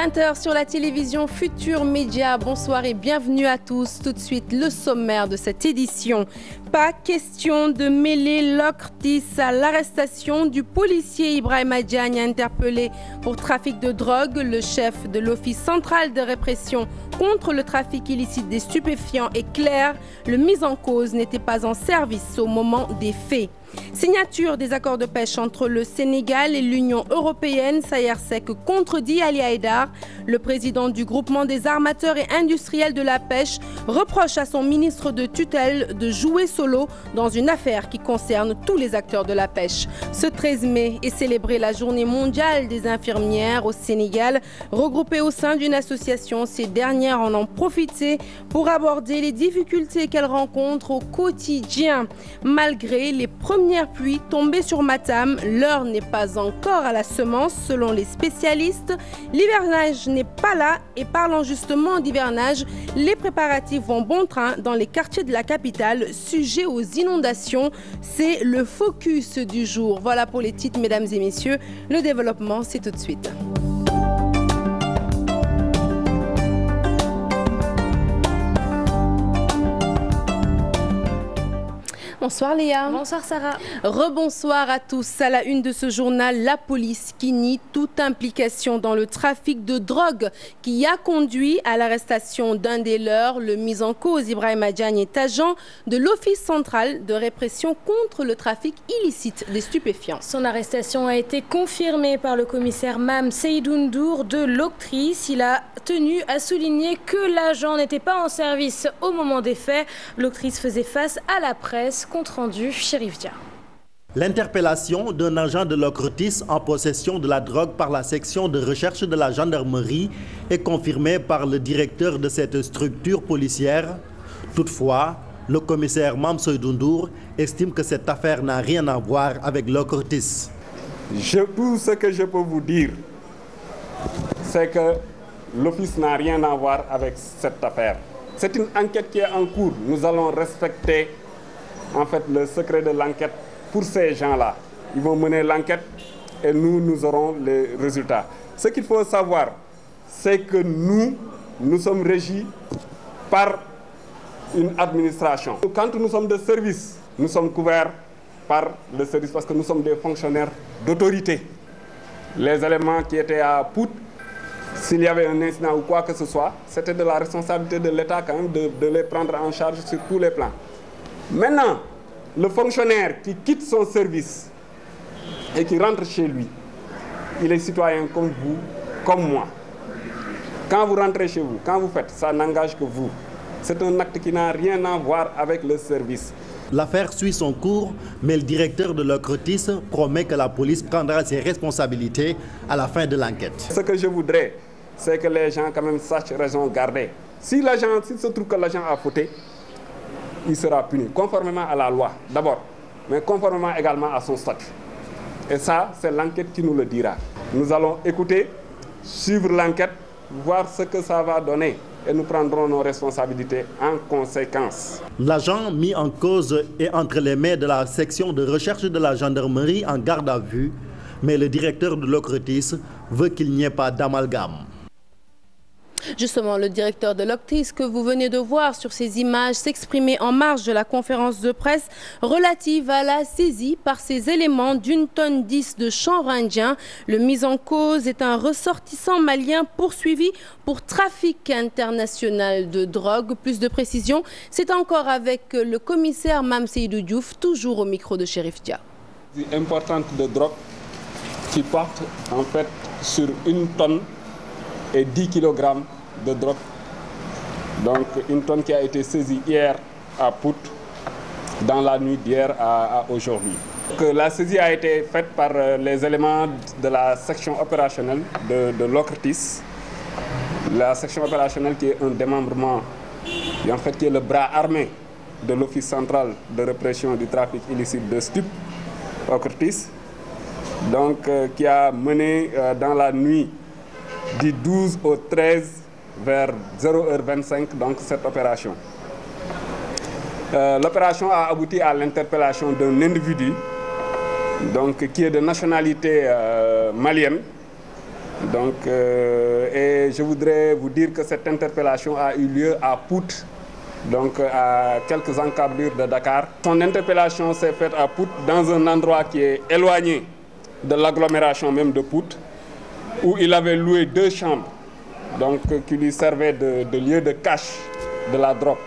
20 h sur la télévision Futur Média. Bonsoir et bienvenue à tous. Tout de suite, le sommaire de cette édition. Pas question de mêler l'Octis à l'arrestation du policier Ibrahima Diagne interpellé pour trafic de drogue. Le chef de l'Office central de répression contre le trafic illicite des stupéfiants est clair. Le mis en cause n'était pas en service au moment des faits. Signature des accords de pêche entre le Sénégal et l'Union européenne. Sayer Seck contredit Ali Haïdar. Le président du groupement des armateurs et industriels de la pêche reproche à son ministre de tutelle de jouer solo dans une affaire qui concerne tous les acteurs de la pêche. Ce 13 mai est célébrée la journée mondiale des infirmières au Sénégal. Regroupées au sein d'une association, ces dernières en ont profité pour aborder les difficultés qu'elles rencontrent au quotidien. Malgré les premières pluies tombées sur Matam, l'heure n'est pas encore à la semence selon les spécialistes. L'hivernage n'est pas là et parlant justement d'hivernage, les préparatifs vont bon train dans les quartiers de la capitale, sujet aux inondations. C'est le focus du jour. Voilà pour les titres, mesdames et messieurs. Le développement, c'est tout de suite. Bonsoir Léa. Bonsoir Sarah. Rebonsoir à tous. À la une de ce journal, la police qui nie toute implication dans le trafic de drogue qui a conduit à l'arrestation d'un des leurs. Le mis en cause, Ibrahima Diagne, est agent de l'Office central de répression contre le trafic illicite des stupéfiants. Son arrestation a été confirmée par le commissaire Mame Seydou Ndour de l'Octrice. Il a tenu à souligner que l'agent n'était pas en service au moment des faits. L'Octrice faisait face à la presse. Compte rendu, Chérif Dia. L'interpellation d'un agent de l'Ocrotis en possession de la drogue par la section de recherche de la gendarmerie est confirmée par le directeur de cette structure policière. Toutefois, le commissaire Mame Seydou Ndour estime que cette affaire n'a rien à voir avec l'Ocrotis. Tout ce que je peux vous dire, c'est que l'office n'a rien à voir avec cette affaire. C'est une enquête qui est en cours. Nous allons respecter en fait le secret de l'enquête pour ces gens-là. Ils vont mener l'enquête et nous aurons les résultats. Ce qu'il faut savoir, c'est que nous sommes régis par une administration. Quand nous sommes de service, nous sommes couverts par le service parce que nous sommes des fonctionnaires d'autorité. Les éléments qui étaient à Pout, s'il y avait un incident ou quoi que ce soit, c'était de la responsabilité de l'État quand même de les prendre en charge sur tous les plans. Maintenant, le fonctionnaire qui quitte son service et qui rentre chez lui, il est citoyen comme vous, comme moi. Quand vous rentrez chez vous, quand vous faites, ça n'engage que vous. C'est un acte qui n'a rien à voir avec le service. L'affaire suit son cours, mais le directeur de l'Ocrotis promet que la police prendra ses responsabilités à la fin de l'enquête. Ce que je voudrais, c'est que les gens quand même sachent raison garder. S'il se trouve que l'agent a fauté, il sera puni, conformément à la loi, d'abord, mais conformément également à son statut. Et ça, c'est l'enquête qui nous le dira. Nous allons écouter, suivre l'enquête, voir ce que ça va donner, et nous prendrons nos responsabilités en conséquence. L'agent mis en cause est entre les mains de la section de recherche de la gendarmerie en garde à vue, mais le directeur de l'Ocrotis veut qu'il n'y ait pas d'amalgame. Justement, le directeur de l'Octis que vous venez de voir sur ces images s'exprimer en marge de la conférence de presse relative à la saisie par ces éléments d'1,10 tonne de chanvre indien. Le mis en cause est un ressortissant malien poursuivi pour trafic international de drogue. Plus de précision, c'est encore avec le commissaire Mame Seydou Diouf, toujours au micro de Chérif Dia. Importante de drogue qui porte en fait sur 1 tonne et 10 kg de drogue. Donc 1 tonne qui a été saisie hier à Pout, dans la nuit d'hier à aujourd'hui. La saisie a été faite par les éléments de la section opérationnelle de l'Ocrotis. La section opérationnelle qui est un démembrement, et en fait qui est le bras armé de l'Office central de répression du trafic illicite de stupes, Ocrotis, donc qui a mené dans la nuit du 12 au 13 vers 0h25 donc cette opération. L'opération a abouti à l'interpellation d'un individu donc, qui est de nationalité malienne Donc, et je voudrais vous dire que cette interpellation a eu lieu à Pout, donc à quelques encablures de Dakar. Son interpellation s'est faite à Pout, dans un endroit qui est éloigné de l'agglomération même de Pout, où il avait loué 2 chambres, donc qui lui servaient de lieu de cache de la drogue.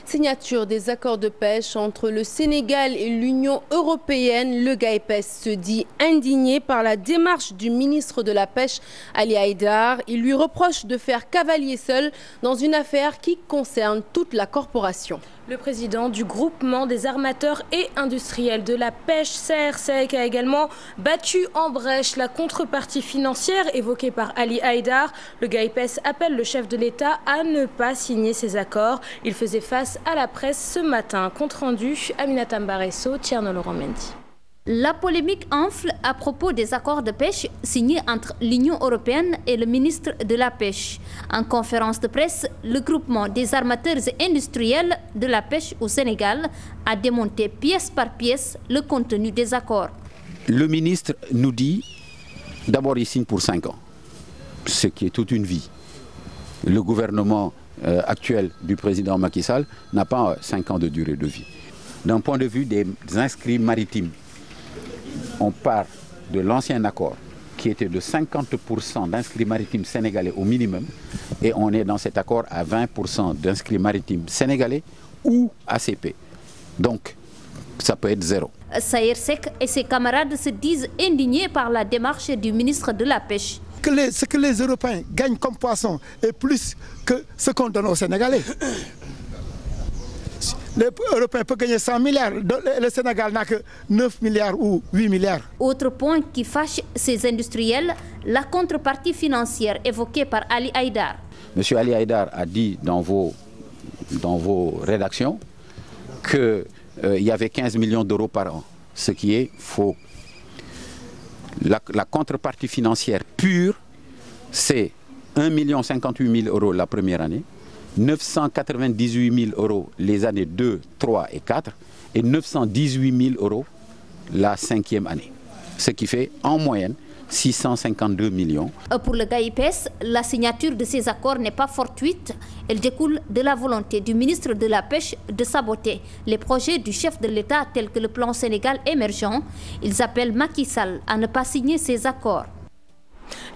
Signature des accords de pêche entre le Sénégal et l'Union européenne. Le GAIPES se dit indigné par la démarche du ministre de la Pêche, Ali Haïdar. Il lui reproche de faire cavalier seul dans une affaire qui concerne toute la corporation. Le président du groupement des armateurs et industriels de la pêche, CRSEC, a également battu en brèche la contrepartie financière évoquée par Ali Haïdar. Le GAIPES appelle le chef de l'État à ne pas signer ces accords. Il faisait face à la presse ce matin. Compte rendu, Aminata Mbaresso, Tierno Laurent Mendy. La polémique enfle à propos des accords de pêche signés entre l'Union européenne et le ministre de la Pêche. En conférence de presse, le groupement des armateurs et industriels de la pêche au Sénégal a démonté pièce par pièce le contenu des accords. Le ministre nous dit, d'abord il signe pour 5 ans, ce qui est toute une vie. Le gouvernement actuel du président Macky Sall n'a pas 5 ans de durée de vie. D'un point de vue des inscrits maritimes, on part de l'ancien accord qui était de 50% d'inscrits maritimes sénégalais au minimum et on est dans cet accord à 20% d'inscrits maritimes sénégalais ou ACP. Donc, ça peut être 0. CRSEC et ses camarades se disent indignés par la démarche du ministre de la Pêche. Ce que les Européens gagnent comme poisson est plus que ce qu'on donne aux Sénégalais. Les Européens peuvent gagner 100 milliards, le Sénégal n'a que 9 milliards ou 8 milliards. Autre point qui fâche ces industriels, la contrepartie financière évoquée par Ali Haïdar. Monsieur Ali Haïdar a dit dans vos rédactions qu'il y avait 15 millions d'euros par an, ce qui est faux. La contrepartie financière pure, c'est 1 058 000 euros la première année, 998 000 euros les années 2, 3 et 4 et 918 000 euros la 5e année. Ce qui fait en moyenne 652 millions. Pour le GAIPES, la signature de ces accords n'est pas fortuite. Elle découle de la volonté du ministre de la Pêche de saboter les projets du chef de l'État tels que le plan Sénégal émergent. Ils appellent Macky Sall à ne pas signer ces accords.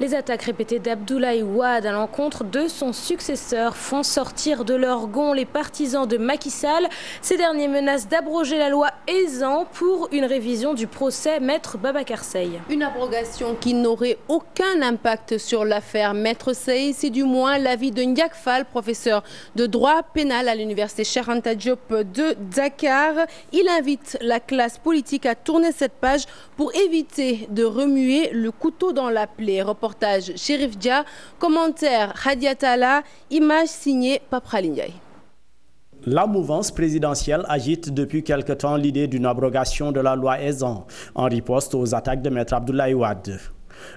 Les attaques répétées d'Abdoulaye Wade à l'encontre de son successeur font sortir de leur gonds les partisans de Macky Sall. Ces derniers menacent d'abroger la loi Ezzan pour une révision du procès Maître Babacar Seye. Une abrogation qui n'aurait aucun impact sur l'affaire Maître Seye, c'est du moins l'avis de Ndiak Fall, professeur de droit pénal à l'université Cheikh Anta Diop de Dakar. Il invite la classe politique à tourner cette page pour éviter de remuer le couteau dans la plaie. Reportage Chérif Dia, commentaire Hadia Talla, image signée Paprali Ndiaye. La mouvance présidentielle agite depuis quelque temps l'idée d'une abrogation de la loi Ezzan en riposte aux attaques de Maître Abdoulaye Wade.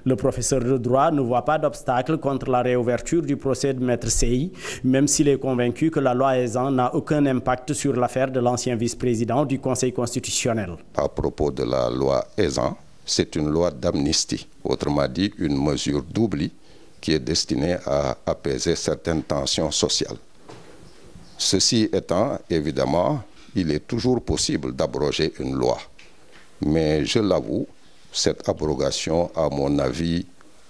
Le professeur de droit ne voit pas d'obstacle contre la réouverture du procès de Maître Seye, même s'il est convaincu que la loi Ezzan n'a aucun impact sur l'affaire de l'ancien vice-président du Conseil constitutionnel. À propos de la loi Ezzan, c'est une loi d'amnistie, autrement dit une mesure d'oubli qui est destinée à apaiser certaines tensions sociales. Ceci étant, évidemment, il est toujours possible d'abroger une loi. Mais je l'avoue, cette abrogation, à mon avis,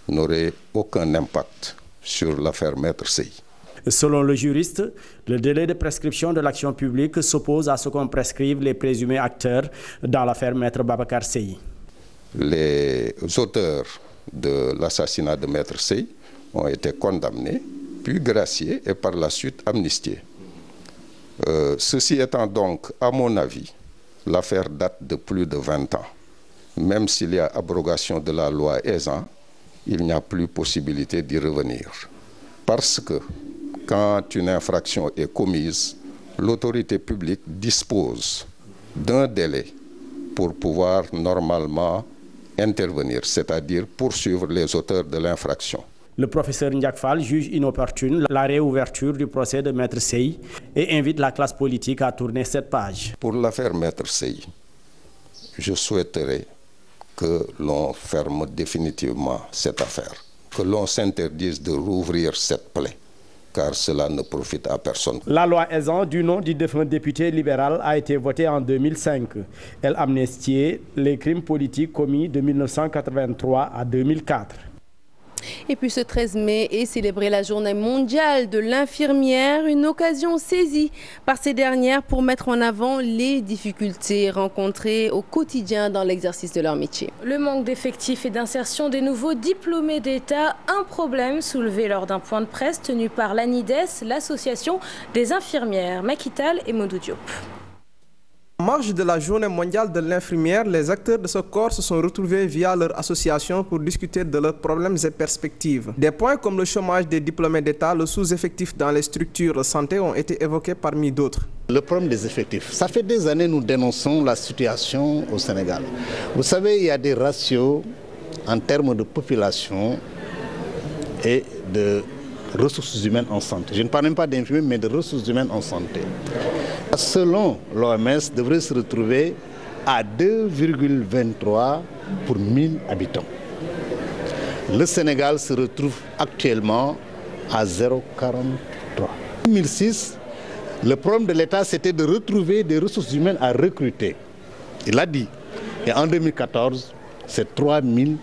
n'aurait aucun impact sur l'affaire Maître Seye. Selon le juriste, le délai de prescription de l'action publique s'oppose à ce qu'on prescrive les présumés acteurs dans l'affaire Maître Babacar Seye. Les auteurs de l'assassinat de Maître Seye ont été condamnés, puis graciés et par la suite amnistiés. Ceci étant donc, à mon avis, l'affaire date de plus de 20 ans. Même s'il y a abrogation de la loi Ezzan, il n'y a plus possibilité d'y revenir. Parce que quand une infraction est commise, l'autorité publique dispose d'un délai pour pouvoir normalement intervenir, c'est-à-dire poursuivre les auteurs de l'infraction. Le professeur Ndiak Fall juge inopportune la réouverture du procès de Maître Seye et invite la classe politique à tourner cette page. Pour l'affaire Maître Seye, je souhaiterais que l'on ferme définitivement cette affaire, que l'on s'interdise de rouvrir cette plaie, car cela ne profite à personne. La loi Ezzan, du nom du défunt député libéral, a été votée en 2005. Elle amnistiait les crimes politiques commis de 1983 à 2004. Et puis ce 13 mai est célébrée la journée mondiale de l'infirmière, une occasion saisie par ces dernières pour mettre en avant les difficultés rencontrées au quotidien dans l'exercice de leur métier. Le manque d'effectifs et d'insertion des nouveaux diplômés d'État, un problème soulevé lors d'un point de presse tenu par l'ANIDES, l'association des infirmières. Makital et Modou Diop. En marge de la journée mondiale de l'infirmière, les acteurs de ce corps se sont retrouvés via leur association pour discuter de leurs problèmes et perspectives. Des points comme le chômage des diplômés d'État, le sous-effectif dans les structures de santé ont été évoqués parmi d'autres. Le problème des effectifs. Ça fait des années que nous dénonçons la situation au Sénégal. Vous savez, il y a des ratios en termes de population et de ressources humaines en santé. Je ne parle même pas d'infirmiers, mais de ressources humaines en santé. Selon l'OMS, devrait se retrouver à 2,23 pour 1000 habitants. Le Sénégal se retrouve actuellement à 0,43. En 2006, le problème de l'État, c'était de retrouver des ressources humaines à recruter. Il l'a dit. Et en 2014, c'est 3000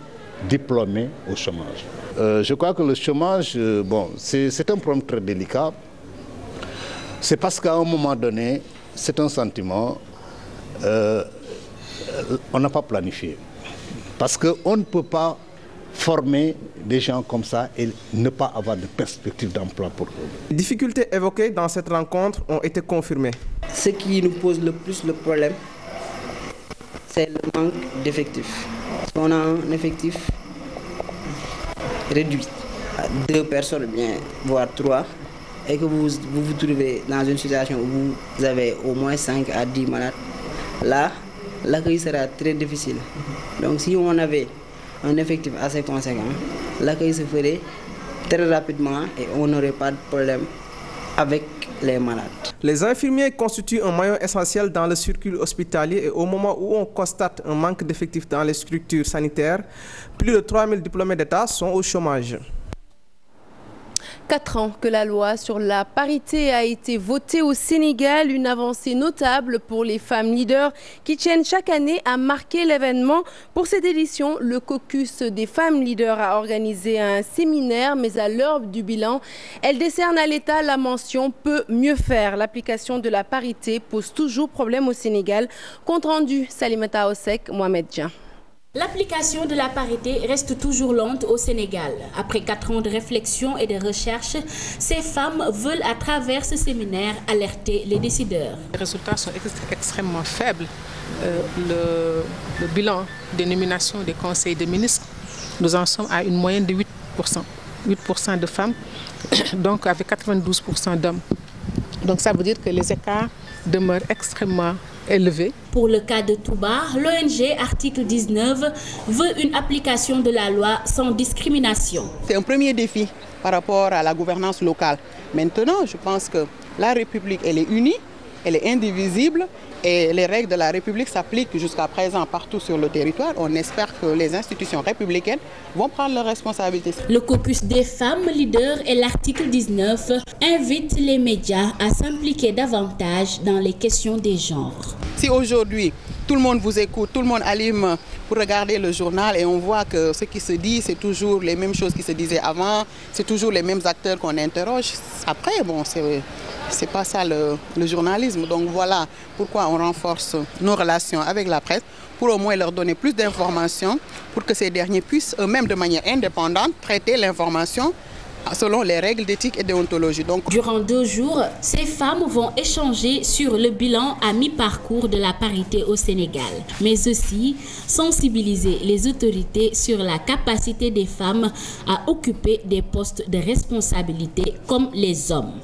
diplômés au chômage. Je crois que le chômage, c'est un problème très délicat. C'est parce qu'à un moment donné, c'est un sentiment, on n'a pas planifié. Parce qu'on ne peut pas former des gens comme ça et ne pas avoir de perspective d'emploi pour eux. Les difficultés évoquées dans cette rencontre ont été confirmées. Ce qui nous pose le plus le problème, c'est le manque d'effectifs. On a un effectif réduit à 2 personnes, bien, voire 3, et que vous vous trouvez dans une situation où vous avez au moins 5 à 10 malades, là, l'accueil sera très difficile. Donc si on avait un effectif assez conséquent, l'accueil se ferait très rapidement et on n'aurait pas de problème avec les malades. Les infirmiers constituent un maillon essentiel dans le circuit hospitalier et au moment où on constate un manque d'effectifs dans les structures sanitaires, plus de 3000 diplômés d'État sont au chômage. 4 ans que la loi sur la parité a été votée au Sénégal, une avancée notable pour les femmes leaders qui tiennent chaque année à marquer l'événement. Pour cette édition, le caucus des femmes leaders a organisé un séminaire, mais à l'heure du bilan, elle décerne à l'État la mention « peut mieux faire ». L'application de la parité pose toujours problème au Sénégal. Compte rendu, Salimata Osek, Mohamed Dien. L'application de la parité reste toujours lente au Sénégal. Après 4 ans de réflexion et de recherche, ces femmes veulent à travers ce séminaire alerter les décideurs. Les résultats sont extrêmement faibles. Le bilan des nominations des conseils des ministres, nous en sommes à une moyenne de 8%. 8% de femmes, donc avec 92% d'hommes. Donc ça veut dire que les écarts demeurent extrêmement élevés. Pour le cas de Touba, l'ONG Article 19 veut une application de la loi sans discrimination. C'est un premier défi par rapport à la gouvernance locale. Maintenant, je pense que la République, elle est unie, elle est indivisible et les règles de la République s'appliquent jusqu'à présent partout sur le territoire. On espère que les institutions républicaines vont prendre leurs responsabilités. Le caucus des femmes leaders et l'article 19 invitent les médias à s'impliquer davantage dans les questions des genres. Si aujourd'hui, tout le monde vous écoute, tout le monde allume pour regarder le journal et on voit que ce qui se dit, c'est toujours les mêmes choses qui se disaient avant, c'est toujours les mêmes acteurs qu'on interroge. Après, bon, c'est pas ça le journalisme. Donc voilà pourquoi on renforce nos relations avec la presse, pour au moins leur donner plus d'informations, pour que ces derniers puissent eux-mêmes de manière indépendante traiter l'information selon les règles d'éthique et déontologie. Donc, durant 2 jours, ces femmes vont échanger sur le bilan à mi-parcours de la parité au Sénégal, mais aussi sensibiliser les autorités sur la capacité des femmes à occuper des postes de responsabilité comme les hommes.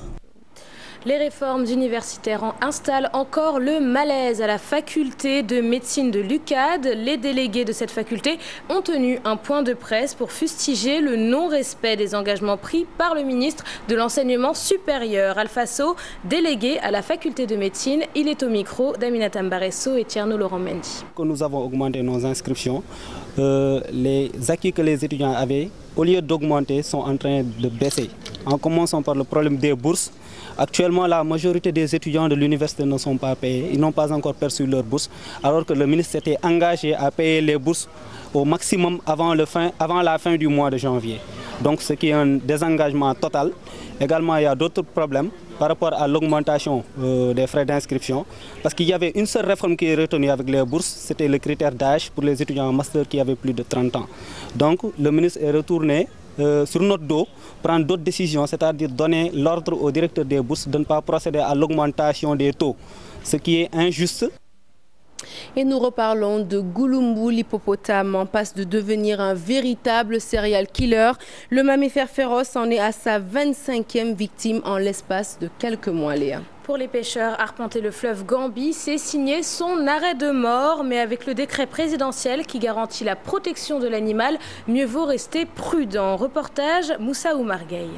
Les réformes universitaires installent encore le malaise à la faculté de médecine de l'UCAD. Les délégués de cette faculté ont tenu un point de presse pour fustiger le non-respect des engagements pris par le ministre de l'Enseignement supérieur. Alpha Sow, délégué à la faculté de médecine, il est au micro d'Aminata Mbaresso et Tierno Laurent Mendy. Nous avons augmenté nos inscriptions. Les acquis que les étudiants avaient, au lieu d'augmenter, sont en train de baisser. En commençant par le problème des bourses. Actuellement, la majorité des étudiants de l'université ne sont pas payés. Ils n'ont pas encore perçu leurs bourses, alors que le ministre s'était engagé à payer les bourses au maximum avant la fin du mois de janvier. Donc, ce qui est un désengagement total. Également, il y a d'autres problèmes par rapport à l'augmentation des frais d'inscription. Parce qu'il y avait une seule réforme qui est retenue avec les bourses, c'était le critère d'âge pour les étudiants en master qui avaient plus de 30 ans. Donc, le ministre est retourné sur notre dos, prendre d'autres décisions, c'est-à-dire donner l'ordre au directeur des bourses de ne pas procéder à l'augmentation des taux, ce qui est injuste. Et nous reparlons de Gouloumbou, l'hippopotame en passe de devenir un véritable serial killer. Le mammifère féroce en est à sa 25e victime en l'espace de quelques mois, Léa. Pour les pêcheurs, arpenter le fleuve Gambie, c'est signer son arrêt de mort. Mais avec le décret présidentiel qui garantit la protection de l'animal, mieux vaut rester prudent. Reportage Moussa Oumargueil.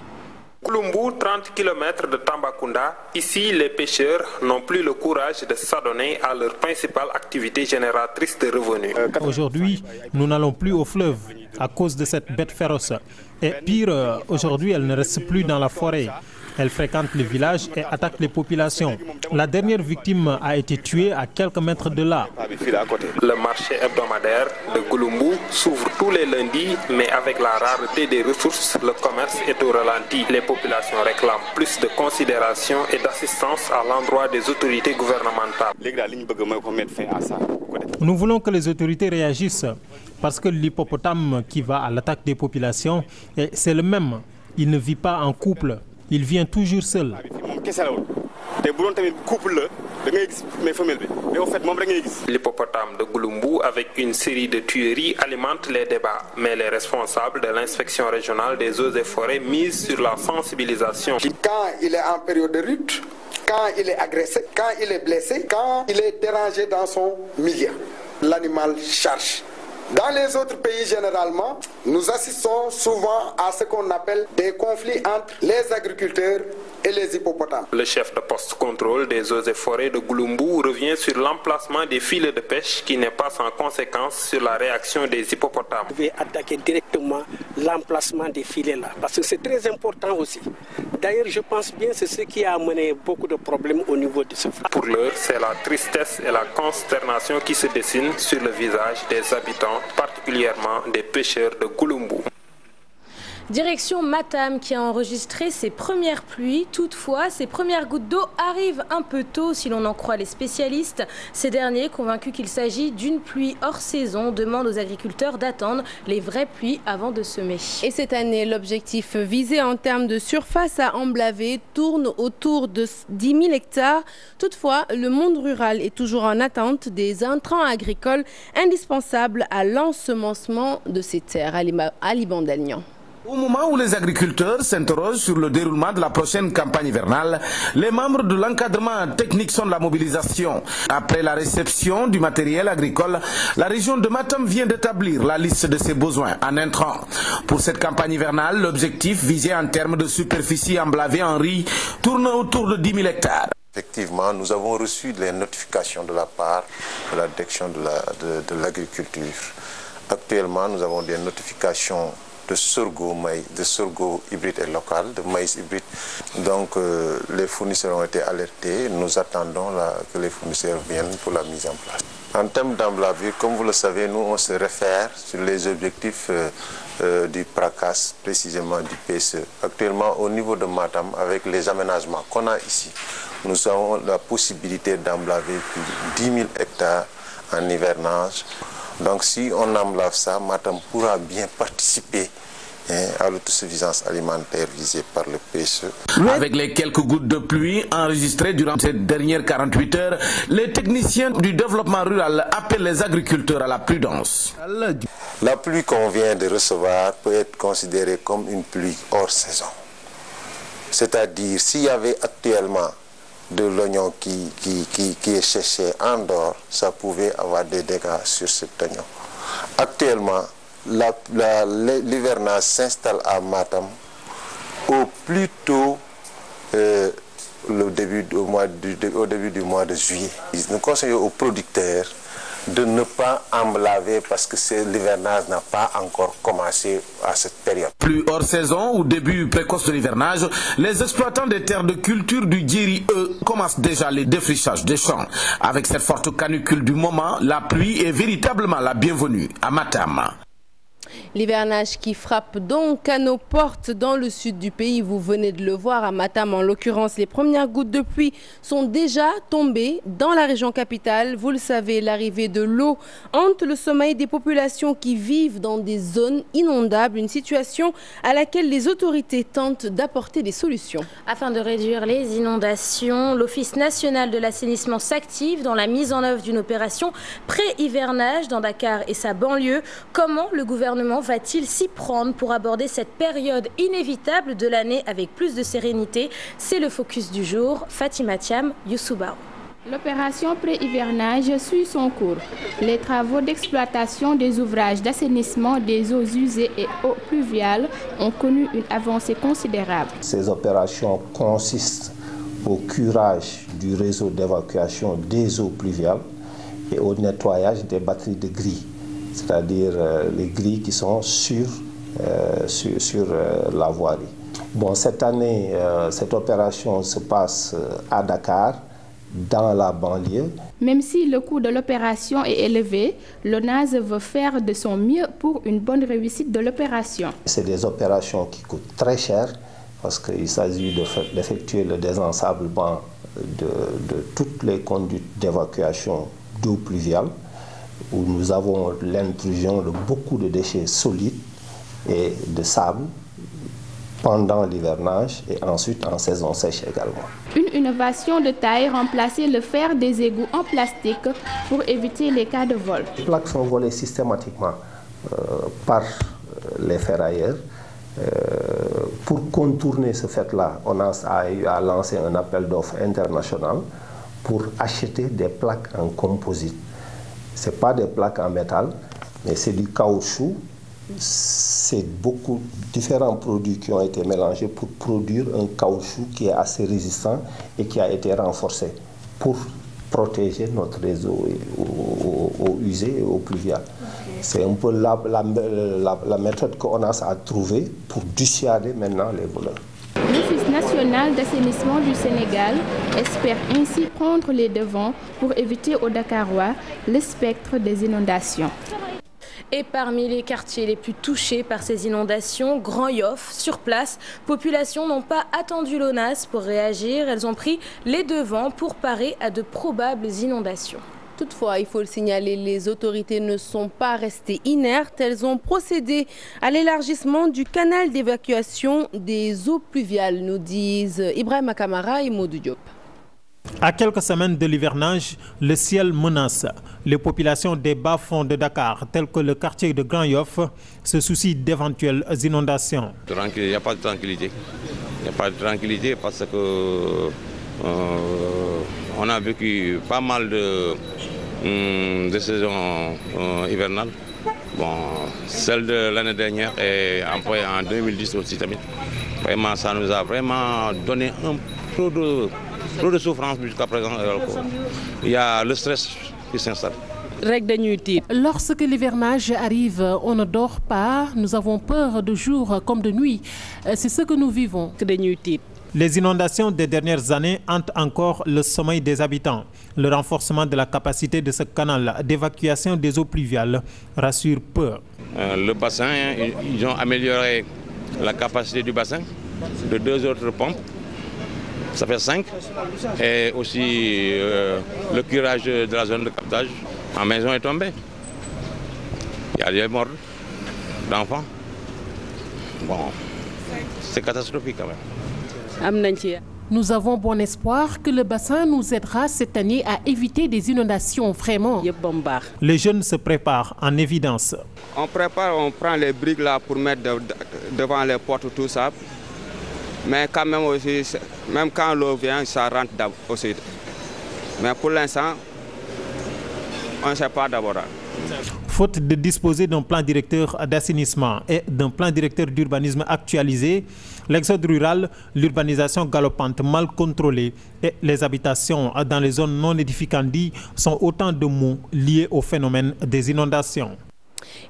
Gouloumbou, 30 km de Tambacounda. Ici, les pêcheurs n'ont plus le courage de s'adonner à leur principale activité génératrice de revenus. Aujourd'hui, nous n'allons plus au fleuve à cause de cette bête féroce. Et pire, aujourd'hui, elle ne reste plus dans la forêt. Elle fréquente les villages et attaque les populations. La dernière victime a été tuée à quelques mètres de là. Le marché hebdomadaire de Gouloumbou s'ouvre tous les lundis, mais avec la rareté des ressources, le commerce est au ralenti. Les populations réclament plus de considération et d'assistance à l'endroit des autorités gouvernementales. Nous voulons que les autorités réagissent parce que l'hippopotame qui va à l'attaque des populations, c'est le même. Il ne vit pas en couple. Il vient toujours seul. L'hippopotame de Gouloumbou, avec une série de tueries, alimente les débats. Mais les responsables de l'inspection régionale des eaux et forêts misent sur la sensibilisation. Quand il est en période de lutte, quand il est agressé, quand il est blessé, quand il est dérangé dans son milieu, l'animal charge. Dans les autres pays, généralement, nous assistons souvent à ce qu'on appelle des conflits entre les agriculteurs et les hippopotames. Le chef de poste contrôle des eaux et forêts de Gouloumbou revient sur l'emplacement des filets de pêche qui n'est pas sans conséquence sur la réaction des hippopotames. Vous devez attaquer directement l'emplacement des filets là, parce que c'est très important aussi. D'ailleurs, je pense bien que c'est ce qui a amené beaucoup de problèmes au niveau de ce fleuve. Pour l'heure, c'est la tristesse et la consternation qui se dessinent sur le visage des habitants, particulièrement des pêcheurs de Gouloumbou. Direction Matam qui a enregistré ses premières pluies. Toutefois, ces premières gouttes d'eau arrivent un peu tôt si l'on en croit les spécialistes. Ces derniers, convaincus qu'il s'agit d'une pluie hors saison, demandent aux agriculteurs d'attendre les vraies pluies avant de semer. Et cette année, l'objectif visé en termes de surface à emblaver tourne autour de 10 000 hectares. Toutefois, le monde rural est toujours en attente des intrants agricoles indispensables à l'ensemencement de ces terres. Ali Bandagnan. Au moment où les agriculteurs s'interrogent sur le déroulement de la prochaine campagne hivernale, les membres de l'encadrement technique sont de la mobilisation. Après la réception du matériel agricole, la région de Matam vient d'établir la liste de ses besoins en intrants. Pour cette campagne hivernale, l'objectif visé en termes de superficie emblavée en riz tourne autour de 10 000 hectares. Effectivement, nous avons reçu les notifications de la part de la direction de l'agriculture. Actuellement, nous avons des notifications de sorgho hybride et local, de maïs hybride. Donc les fournisseurs ont été alertés. Nous attendons que les fournisseurs viennent pour la mise en place. En termes d'emblavure, comme vous le savez, nous on se réfère sur les objectifs du PRACAS, précisément du PSE. Actuellement, au niveau de Matam, avec les aménagements qu'on a ici, nous avons la possibilité d'emblaver plus de 10 000 hectares en hivernage. Donc si on emblave ça, Matam pourra bien participer à l'autosuffisance alimentaire visée par le PSE. Avec les quelques gouttes de pluie enregistrées durant ces dernières 48 heures, les techniciens du développement rural appellent les agriculteurs à la prudence. La pluie qu'on vient de recevoir peut être considérée comme une pluie hors saison. C'est-à-dire, s'il y avait actuellement de l'oignon qui est séché en dehors, ça pouvait avoir des dégâts sur cet oignon. Actuellement, l'hivernage s'installe à Matam au plus tôt au début du mois de juillet. Nous conseillons aux producteurs de ne pas emblaver parce que l'hivernage n'a pas encore commencé à cette période. Plus hors saison ou début précoce de l'hivernage, les exploitants des terres de culture du Djeri, eux, commencent déjà les défrichages des champs. Avec cette forte canicule du moment, la pluie est véritablement la bienvenue à Matam. L'hivernage qui frappe donc à nos portes dans le sud du pays. Vous venez de le voir à Matam, en l'occurrence, les premières gouttes de pluie sont déjà tombées dans la région capitale. Vous le savez, l'arrivée de l'eau hante le sommeil des populations qui vivent dans des zones inondables, une situation à laquelle les autorités tentent d'apporter des solutions. Afin de réduire les inondations, l'Office national de l'assainissement s'active dans la mise en œuvre d'une opération pré-hivernage dans Dakar et sa banlieue. Comment le gouvernement va-t-il s'y prendre pour aborder cette période inévitable de l'année avec plus de sérénité? C'est le focus du jour. Fatima Thiam, Youssouba. L'opération pré-hivernage suit son cours. Les travaux d'exploitation des ouvrages d'assainissement des eaux usées et eaux pluviales ont connu une avancée considérable. Ces opérations consistent au curage du réseau d'évacuation des eaux pluviales et au nettoyage des batteries de grilles, c'est-à-dire les grilles qui sont sur la voirie. Bon, cette année, cette opération se passe à Dakar, dans la banlieue. Même si le coût de l'opération est élevé, l'ONAS veut faire de son mieux pour une bonne réussite de l'opération. C'est des opérations qui coûtent très cher parce qu'il s'agit d'effectuer le désensablement de toutes les conduites d'évacuation d'eau pluviale, où nous avons l'intrusion de beaucoup de déchets solides et de sable pendant l'hivernage et ensuite en saison sèche également. Une innovation de taille, remplacer le fer des égouts en plastique pour éviter les cas de vol. Les plaques sont volées systématiquement par les ferrailleurs. Pour contourner ce fait-là, on a eu à lancer un appel d'offres international pour acheter des plaques en composite. Ce n'est pas des plaques en métal, mais c'est du caoutchouc. C'est beaucoup différents produits qui ont été mélangés pour produire un caoutchouc qui est assez résistant et qui a été renforcé pour protéger notre réseau aux usées et aux pluviales. C'est un peu la méthode qu'on a trouvée pour dissuader maintenant les voleurs. L'Office national d'assainissement du Sénégal espère ainsi prendre les devants pour éviter aux Dakarois le spectre des inondations. Et parmi les quartiers les plus touchés par ces inondations, Grand Yoff, sur place, populations n'ont pas attendu l'ONAS pour réagir. Elles ont pris les devants pour parer à de probables inondations. Toutefois, il faut le signaler, les autorités ne sont pas restées inertes. Elles ont procédé à l'élargissement du canal d'évacuation des eaux pluviales, nous disent Ibrahima Kamara et Modou Diop. À quelques semaines de l'hivernage, le ciel menace. Les populations des bas-fonds de Dakar, telles que le quartier de Grand Yoff, se soucient d'éventuelles inondations. Il n'y a pas de tranquillité. Il n'y a pas de tranquillité parce que on a vécu pas mal de saisons hivernales. Bon, celle de l'année dernière et après en 2010 aussi. Vraiment, ça nous a vraiment donné un trop de souffrance jusqu'à présent. Il y a le stress qui s'installe. Lorsque l'hivernage arrive, on ne dort pas, nous avons peur de jour comme de nuit. C'est ce que nous vivons. Les inondations des dernières années hantent encore le sommeil des habitants. Le renforcement de la capacité de ce canal d'évacuation des eaux pluviales rassure peu. Le bassin, ils ont amélioré la capacité du bassin de 2 autres pompes. Ça fait 5. Et aussi le curage de la zone de captage. Ma maison est tombée. Il y a des morts d'enfants. Bon, c'est catastrophique quand même. Nous avons bon espoir que le bassin nous aidera cette année à éviter des inondations, vraiment. Les jeunes se préparent en évidence. On prépare, on prend les briques là pour mettre devant les portes, tout ça. Mais quand même aussi, même quand l'eau vient, ça rentre aussi. Mais pour l'instant, on ne sait pas d'abord. Faute de disposer d'un plan directeur d'assainissement et d'un plan directeur d'urbanisme actualisé, l'exode rural, l'urbanisation galopante mal contrôlée et les habitations dans les zones non édificantes sont autant de maux liés au phénomène des inondations.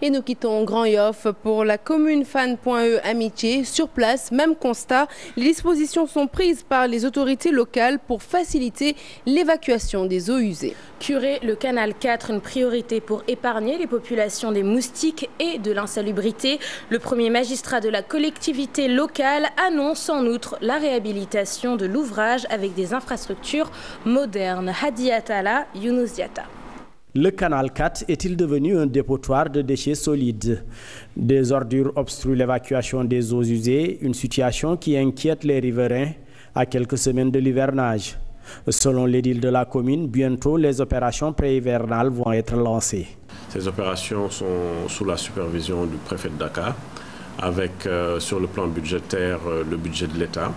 Et nous quittons Grand Yoff pour la commune Fan.e Amitié. Sur place, même constat, les dispositions sont prises par les autorités locales pour faciliter l'évacuation des eaux usées. Curer le canal 4, une priorité pour épargner les populations des moustiques et de l'insalubrité. Le premier magistrat de la collectivité locale annonce en outre la réhabilitation de l'ouvrage avec des infrastructures modernes. Hadi Atala, Younous Diata. Le canal 4 est-il devenu un dépotoir de déchets solides? Des ordures obstruent l'évacuation des eaux usées, une situation qui inquiète les riverains à quelques semaines de l'hivernage. Selon l'édile de la commune, bientôt les opérations pré-hivernales vont être lancées. Ces opérations sont sous la supervision du préfet de Dakar, avec sur le plan budgétaire le budget de l'État,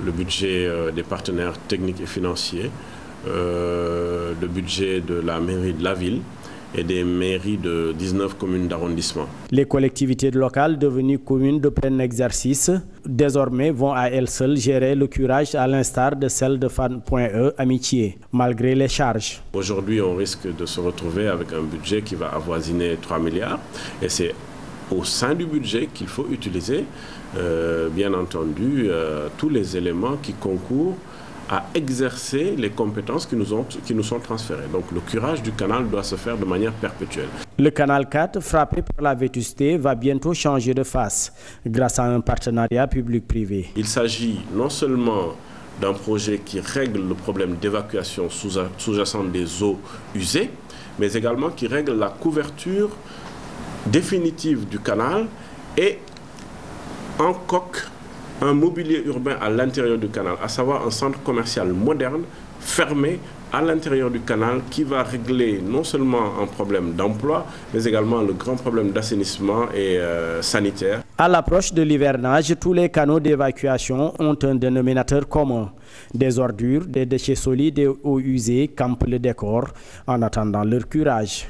le budget des partenaires techniques et financiers, le budget de la mairie de la ville et des mairies de 19 communes d'arrondissement. Les collectivités locales devenues communes de plein exercice désormais vont à elles seules gérer le curage à l'instar de celle de Fan.e Amitié, malgré les charges. Aujourd'hui, on risque de se retrouver avec un budget qui va avoisiner 3 milliards et c'est au sein du budget qu'il faut utiliser, bien entendu, tous les éléments qui concourent à exercer les compétences qui nous sont transférées. Donc le curage du canal doit se faire de manière perpétuelle. Le canal 4, frappé par la vétusté, va bientôt changer de face grâce à un partenariat public-privé. Il s'agit non seulement d'un projet qui règle le problème d'évacuation sous-jacente des eaux usées, mais également qui règle la couverture définitive du canal et en coque un mobilier urbain à l'intérieur du canal, à savoir un centre commercial moderne, fermé à l'intérieur du canal, qui va régler non seulement un problème d'emploi, mais également le grand problème d'assainissement et sanitaire. À l'approche de l'hivernage, tous les canaux d'évacuation ont un dénominateur commun. Des ordures, des déchets solides et eaux usées campent le décor en attendant leur curage.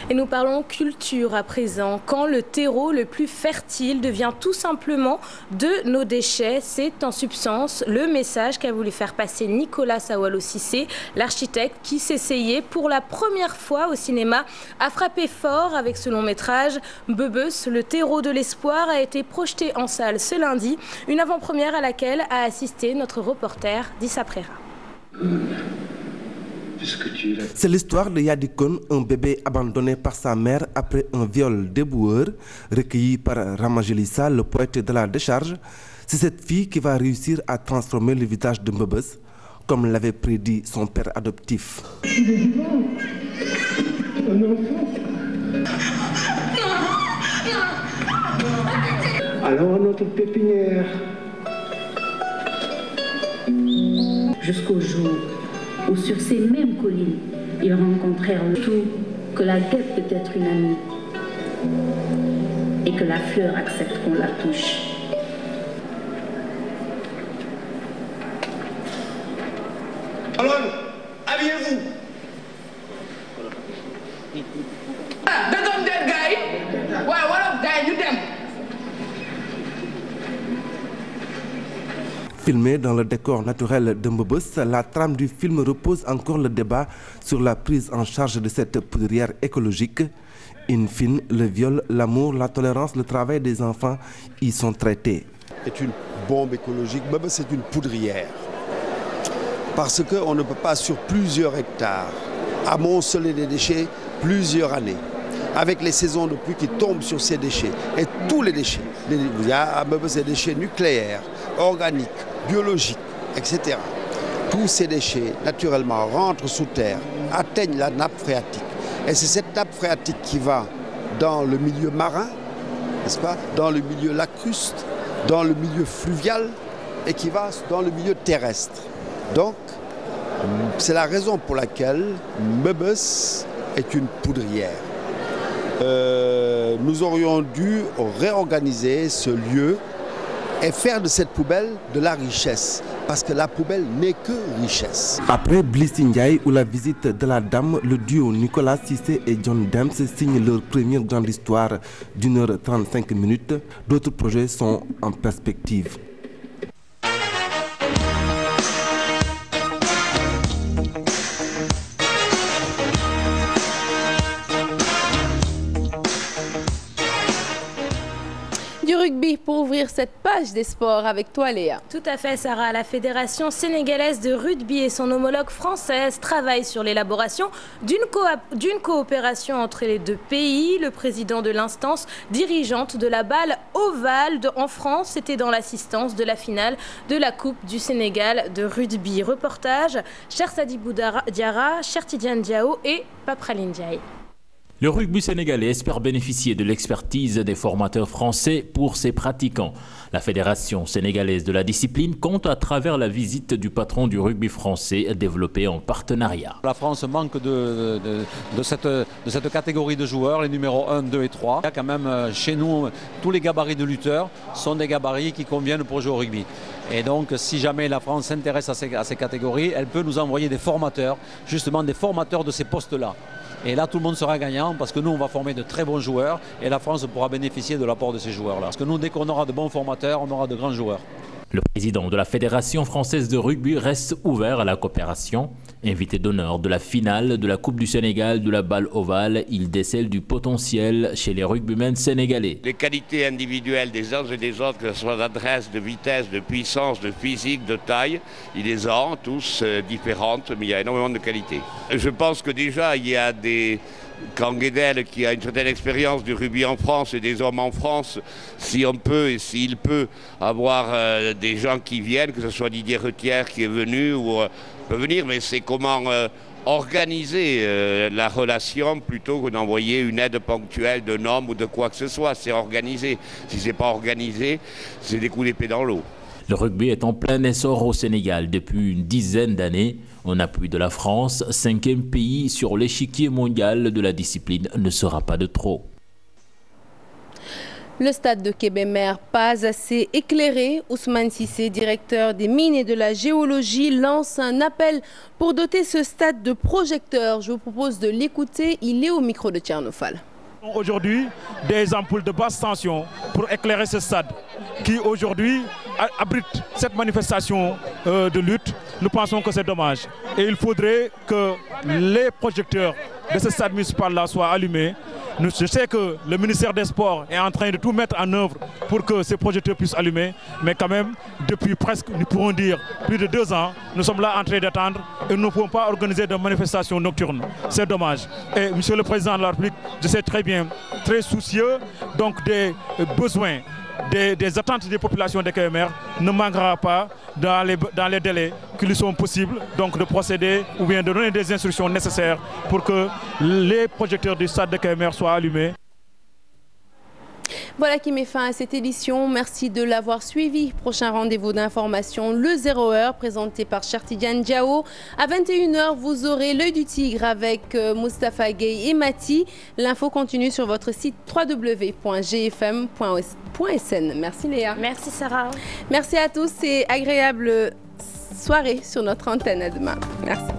Et nous parlons culture à présent. Quand le terreau le plus fertile devient tout simplement de nos déchets, c'est en substance le message qu'a voulu faire passer Nicolas Sawalo Cissé, l'architecte qui s'essayait pour la première fois au cinéma à frapper fort avec ce long métrage. Bebeus, le terreau de l'espoir, a été projeté en salle ce lundi, une avant-première à laquelle a assisté notre reporter Dissa Prera. C'est l'histoire de Yadikon, un bébé abandonné par sa mère après un viol d'éboueur, recueilli par Ramajelissa, le poète de la décharge. C'est cette fille qui va réussir à transformer le visage de Bebeus, comme l'avait prédit son père adoptif. Alors notre pépinière. Jusqu'au jour où sur ces mêmes collines, ils rencontrèrent le tout, que la guêpe peut être une amie et que la fleur accepte qu'on la touche. Alors, habillez-vous. Filmé dans le décor naturel de Mbebes, la trame du film repose encore le débat sur la prise en charge de cette poudrière écologique. In fine, le viol, l'amour, la tolérance, le travail des enfants y sont traités. C'est une bombe écologique, Mbebes c'est une poudrière. Parce qu'on ne peut pas sur plusieurs hectares amonceler des déchets plusieurs années, avec les saisons de pluie qui tombent sur ces déchets. Et tous les déchets, il y a à Mbebes des déchets nucléaires, organiques, biologiques, etc. Tous ces déchets, naturellement, rentrent sous terre, atteignent la nappe phréatique. Et c'est cette nappe phréatique qui va dans le milieu marin, n'est-ce pas, dans le milieu lacustre, dans le milieu fluvial et qui va dans le milieu terrestre. Donc, c'est la raison pour laquelle Mbebes est une poudrière. Nous aurions dû réorganiser ce lieu et faire de cette poubelle de la richesse. Parce que la poubelle n'est que richesse. Après Bliss Ndiaye ou la visite de la dame, le duo Nicolas Cissé et John Dems signent leur première grande histoire d'1h35. D'autres projets sont en perspective. Du rugby pour ouvrir cette page des sports avec toi Léa. Tout à fait Sarah, la Fédération sénégalaise de rugby et son homologue française travaillent sur l'élaboration d'une coopération entre les deux pays. Le président de l'instance dirigeante de la balle ovale en France était dans l'assistance de la finale de la Coupe du Sénégal de rugby. Reportage, Chersadi Diarra, Chertidiane Diao et Papraline Ndiaye. Le rugby sénégalais espère bénéficier de l'expertise des formateurs français pour ses pratiquants. La Fédération sénégalaise de la discipline compte à travers la visite du patron du rugby français développé en partenariat. La France manque de cette catégorie de joueurs, les numéros 1, 2 et 3. Il y a quand même chez nous, tous les gabarits de lutteurs sont des gabarits qui conviennent pour jouer au rugby. Et donc, si jamais la France s'intéresse à ces catégories, elle peut nous envoyer des formateurs, justement des formateurs de ces postes-là. Et là, tout le monde sera gagnant parce que nous, on va former de très bons joueurs et la France pourra bénéficier de l'apport de ces joueurs-là. Parce que nous, dès qu'on aura de bons formateurs, on aura de grands joueurs. Le président de la Fédération française de rugby reste ouvert à la coopération. Invité d'honneur de la finale de la Coupe du Sénégal de la balle ovale, il décèle du potentiel chez les rugbymen sénégalais. Les qualités individuelles des uns et des autres, que ce soit d'adresse, de vitesse, de puissance, de physique, de taille, ils les ont tous différentes, mais il y a énormément de qualités. Je pense que déjà, il y a des... Quand Guédel, qui a une certaine expérience du rugby en France et des hommes en France, si on peut et s'il peut avoir des gens qui viennent, que ce soit Didier Retière qui est venu ou peut venir, mais c'est comment organiser la relation plutôt que d'envoyer une aide ponctuelle d'un homme ou de quoi que ce soit. C'est organisé. Si ce n'est pas organisé, c'est des coups d'épée dans l'eau. Le rugby est en plein essor au Sénégal depuis une dizaine d'années. En appui de la France, 5e pays sur l'échiquier mondial de la discipline ne sera pas de trop. Le stade de Kébémer, pas assez éclairé. Ousmane Cissé, directeur des mines et de la géologie, lance un appel pour doter ce stade de projecteurs. Je vous propose de l'écouter. Il est au micro de Tchernofal. Aujourd'hui, des ampoules de basse tension pour éclairer ce stade qui aujourd'hui abrite cette manifestation de lutte. Nous pensons que c'est dommage. Et il faudrait que les projecteurs de ce stade municipal-là soient allumés. Je sais que le ministère des Sports est en train de tout mettre en œuvre pour que ces projecteurs puissent allumer. Mais quand même, depuis presque, nous pourrons dire, plus de 2 ans, nous sommes là en train d'attendre et nous ne pouvons pas organiser de manifestations nocturnes. C'est dommage. Et Monsieur le Président de la République, je sais très bien, très soucieux donc des besoins, des attentes des populations de Kébémer, ne manquera pas dans les délais qui lui sont possibles donc de procéder ou bien de donner des instructions nécessaires pour que les projecteurs du stade de Kébémer soient allumés. Voilà qui met fin à cette édition. Merci de l'avoir suivi. Prochain rendez-vous d'information, le 0h, présenté par Chertidiane Diao. À 21 h, vous aurez l'œil du tigre avec Moustapha Gueye et Mati. L'info continue sur votre site www.gfm.sn. Merci Léa. Merci Sarah. Merci à tous et agréable soirée sur notre antenne. À demain. Merci.